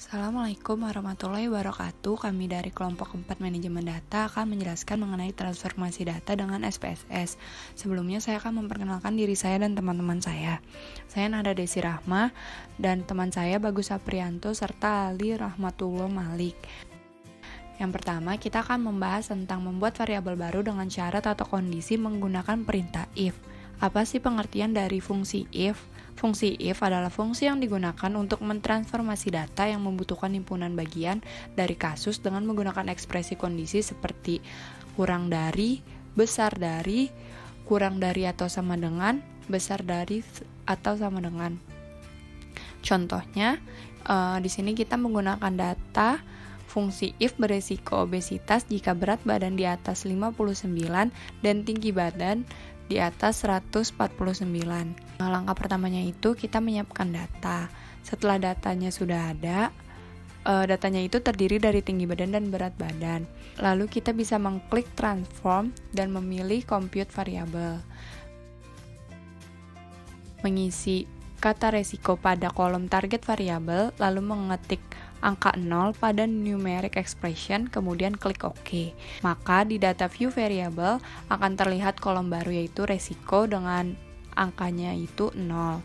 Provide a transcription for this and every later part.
Assalamualaikum warahmatullahi wabarakatuh. Kami dari kelompok 4 manajemen data akan menjelaskan mengenai transformasi data dengan SPSS. Sebelumnya saya akan memperkenalkan diri saya dan teman-teman saya. Saya Nada Desi Rahma dan teman saya Bagus Aprianto serta Ali Rahmatullah Malik. Yang pertama, kita akan membahas tentang membuat variabel baru dengan syarat atau kondisi menggunakan perintah if. Apa sih pengertian dari fungsi if? Fungsi if adalah fungsi yang digunakan untuk mentransformasi data yang membutuhkan himpunan bagian dari kasus dengan menggunakan ekspresi kondisi seperti kurang dari, besar dari, kurang dari atau sama dengan, besar dari atau sama dengan. Contohnya, di sini kita menggunakan data fungsi if beresiko obesitas jika berat badan di atas 59 dan tinggi badan di atas 149. Nah, langkah pertamanya itu kita menyiapkan data. Setelah datanya sudah ada, datanya itu terdiri dari tinggi badan dan berat badan. Lalu kita bisa mengklik transform dan memilih compute variable. Mengisi kata resiko pada kolom target variable, lalu mengetik angka 0 pada numeric expression, kemudian klik OK. Maka di data view variable akan terlihat kolom baru yaitu resiko dengan angkanya itu 0.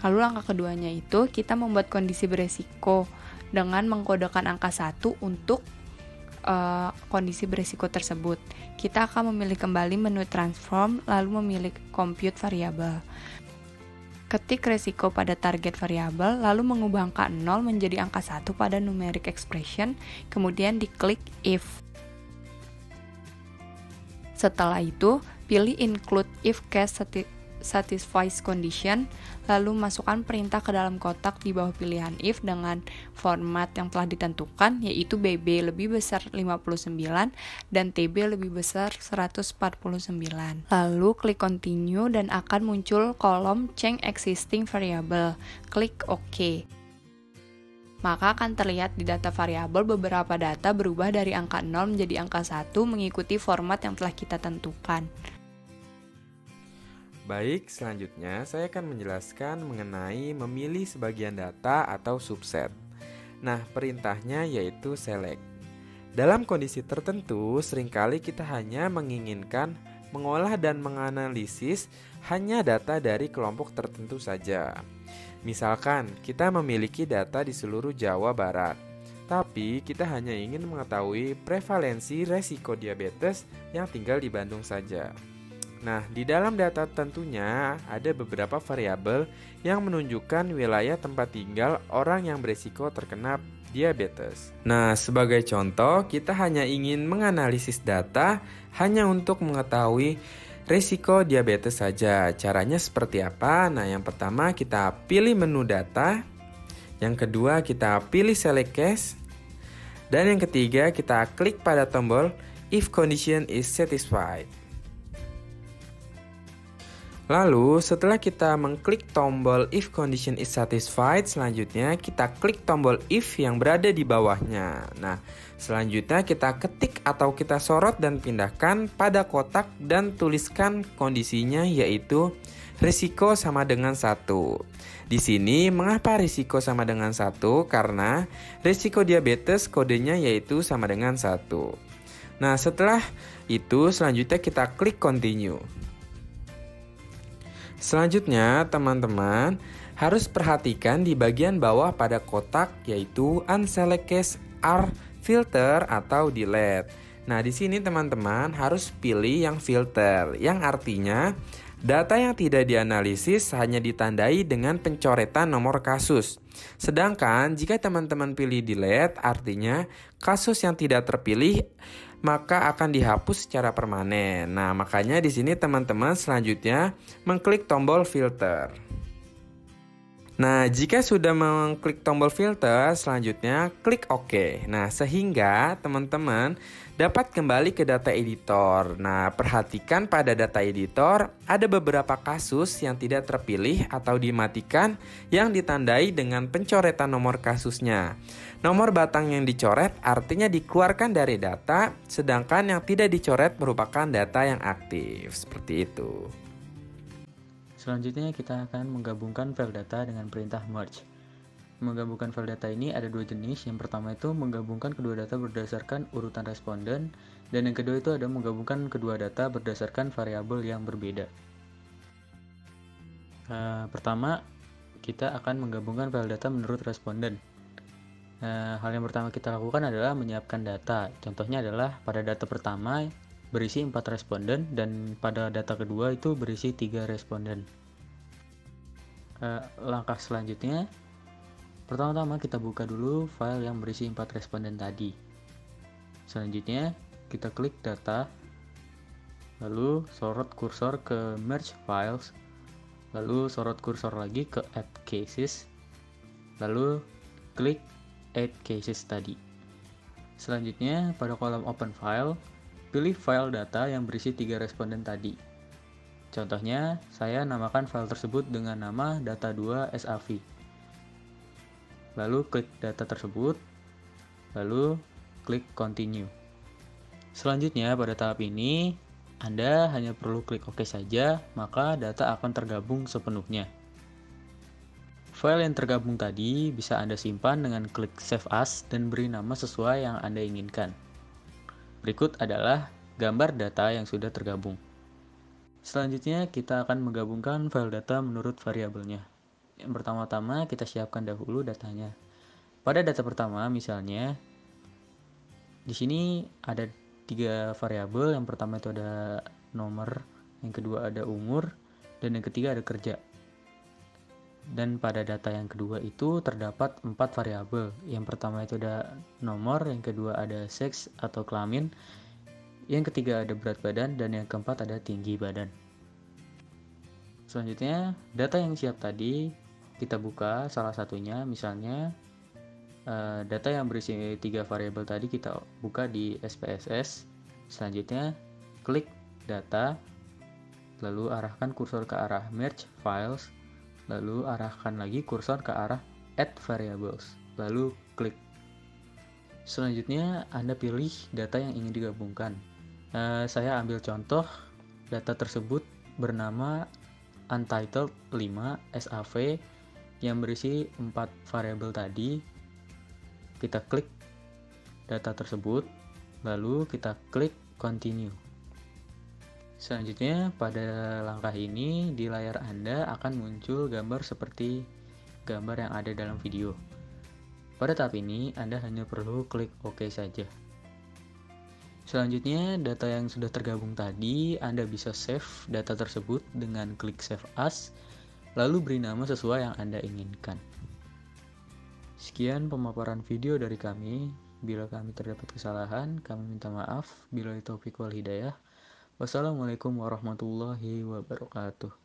Lalu langkah keduanya itu kita membuat kondisi beresiko dengan mengkodekan angka 1 untuk kondisi beresiko tersebut. Kita akan memilih kembali menu transform lalu memilih compute variable. Ketik resiko pada target variabel, lalu mengubah angka 0 menjadi angka 1 pada numeric expression, kemudian diklik if. Setelah itu, pilih include if case satisfies condition, lalu masukkan perintah ke dalam kotak di bawah pilihan if dengan format yang telah ditentukan, yaitu BB lebih besar 59 dan TB lebih besar 149. Lalu klik continue dan akan muncul kolom change existing variable. Klik OK. Maka akan terlihat di data variabel beberapa data berubah dari angka 0 menjadi angka 1 mengikuti format yang telah kita tentukan. Baik, selanjutnya saya akan menjelaskan mengenai memilih sebagian data atau subset. Nah, perintahnya yaitu select. Dalam kondisi tertentu, seringkali kita hanya menginginkan mengolah dan menganalisis hanya data dari kelompok tertentu saja. Misalkan, kita memiliki data di seluruh Jawa Barat, tapi kita hanya ingin mengetahui prevalensi resiko diabetes yang tinggal di Bandung saja. Nah, di dalam data tentunya ada beberapa variabel yang menunjukkan wilayah tempat tinggal orang yang berisiko terkena diabetes. Nah, sebagai contoh, kita hanya ingin menganalisis data hanya untuk mengetahui risiko diabetes saja. Caranya seperti apa? Nah, yang pertama kita pilih menu data. Yang kedua kita pilih select case. Dan yang ketiga kita klik pada tombol if condition is satisfied. Lalu setelah kita mengklik tombol if condition is satisfied, selanjutnya kita klik tombol if yang berada di bawahnya. Nah, selanjutnya kita ketik atau kita sorot dan pindahkan pada kotak dan tuliskan kondisinya yaitu risiko sama dengan 1. Di sini mengapa risiko sama dengan 1? Karena risiko diabetes kodenya yaitu sama dengan 1. Nah, setelah itu selanjutnya kita klik continue. Selanjutnya, teman-teman harus perhatikan di bagian bawah pada kotak yaitu unselect case are filter atau delete. Nah, di sini teman-teman harus pilih yang filter, yang artinya data yang tidak dianalisis hanya ditandai dengan pencoretan nomor kasus. Sedangkan jika teman-teman pilih delete, artinya kasus yang tidak terpilih maka akan dihapus secara permanen. Nah, makanya di sini teman-teman selanjutnya mengklik tombol filter. Nah, jika sudah mengklik tombol filter, selanjutnya klik OK. Nah, sehingga teman-teman dapat kembali ke data editor. Nah, perhatikan pada data editor ada beberapa kasus yang tidak terpilih atau dimatikan yang ditandai dengan pencoretan nomor kasusnya. Nomor batang yang dicoret artinya dikeluarkan dari data, sedangkan yang tidak dicoret merupakan data yang aktif. Seperti itu. Selanjutnya kita akan menggabungkan file data dengan perintah merge. Menggabungkan file data ini ada dua jenis. Yang pertama itu menggabungkan kedua data berdasarkan urutan responden, dan yang kedua itu ada menggabungkan kedua data berdasarkan variabel yang berbeda. Pertama, kita akan menggabungkan file data menurut responden. Hal yang pertama kita lakukan adalah menyiapkan data. Contohnya adalah pada data pertama berisi 4 responden, dan pada data kedua itu berisi 3 responden. Langkah selanjutnya, pertama-tama kita buka dulu file yang berisi 4 responden tadi. Selanjutnya kita klik data, lalu sorot kursor ke merge files, lalu sorot kursor lagi ke add cases, lalu klik add cases tadi. Selanjutnya pada kolom open file, pilih file data yang berisi 3 responden tadi. Contohnya, saya namakan file tersebut dengan nama data2.sav. Lalu klik data tersebut, lalu klik continue. Selanjutnya pada tahap ini, Anda hanya perlu klik OK saja, maka data akan tergabung sepenuhnya. File yang tergabung tadi bisa Anda simpan dengan klik Save As dan beri nama sesuai yang Anda inginkan. Berikut adalah gambar data yang sudah tergabung. Selanjutnya kita akan menggabungkan file data menurut variabelnya. Yang pertama-tama kita siapkan dahulu datanya. Pada data pertama misalnya, di sini ada 3 variabel. Yang pertama itu ada nomor, yang kedua ada umur, dan yang ketiga ada kerja. Dan pada data yang kedua itu terdapat 4 variabel. Yang pertama itu ada nomor, yang kedua ada seks atau kelamin, yang ketiga ada berat badan, dan yang keempat ada tinggi badan. Selanjutnya, data yang siap tadi kita buka salah satunya, misalnya data yang berisi 3 variabel tadi kita buka di SPSS. Selanjutnya, klik data, lalu arahkan kursor ke arah merge files, lalu arahkan lagi kursor ke arah add variables, lalu klik. Selanjutnya, Anda pilih data yang ingin digabungkan. Saya ambil contoh, data tersebut bernama untitled 5 SAV yang berisi 4 variabel tadi. Kita klik data tersebut, lalu kita klik continue. Selanjutnya pada langkah ini di layar Anda akan muncul gambar seperti gambar yang ada dalam video. Pada tahap ini Anda hanya perlu klik OK saja. Selanjutnya, data yang sudah tergabung tadi, Anda bisa save data tersebut dengan klik Save As, lalu beri nama sesuai yang Anda inginkan. Sekian pemaparan video dari kami. Bila kami terdapat kesalahan, kami minta maaf. Billahi taufiq wal hidayah. Wassalamualaikum warahmatullahi wabarakatuh.